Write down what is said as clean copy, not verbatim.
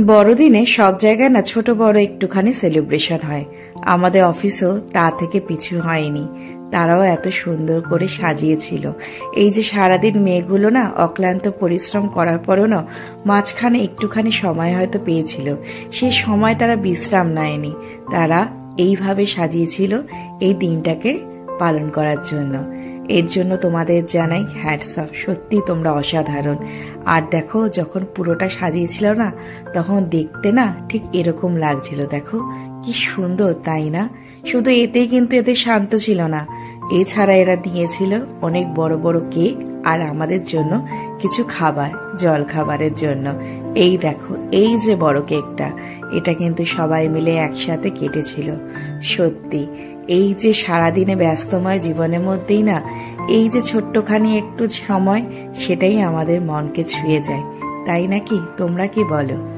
বড়দিনে সব জায়গায় না ছোট বড় একটুখানি সেলিব্রেশন হয়। আমাদের অফিসও তা থেকে পিছু হয়নি। তারাও এত সুন্দর করে সাজিয়েছিল। এই যে সারাদিন মেয়েগুলো না অক্লান্ত পরিশ্রম করার পরও না মাঝখানে একটুখানি সময় হয়তো পেয়েছিল, সেই সময় তারা বিশ্রাম নেয়নি। তারা এইভাবে সাজিয়েছিল এই দিনটাকে পালন করার জন্য। এর জন্য তোমাদের জানাই হ্যাটস অফ, সত্যি তোমরা অসাধারণ। আর দেখো, যখন পুরোটা সাজিয়েছিল না, তখন দেখতে না ঠিক এরকম লাগছিল। দেখো কি সুন্দর, তাই না? শুধু এতেই কিন্তু এদের শান্ত ছিল না, এছাড়া এরা দিয়েছিল অনেক বড় বড় কেক আর আমাদের জন্য কিছু খাবার, জল খাবারের জন্য। এই দেখো, এই যে বড় কেকটা, এটা কিন্তু সবাই মিলে একসাথে কেটেছিল। সত্যি এই যে সারাদিনে ব্যস্তময় জীবনের মধ্যেই না এই যে ছোট্টখানি একটু সময়, সেটাই আমাদের মনকে ছুঁয়ে যায়, তাই নাকি? তোমরা কি বলো?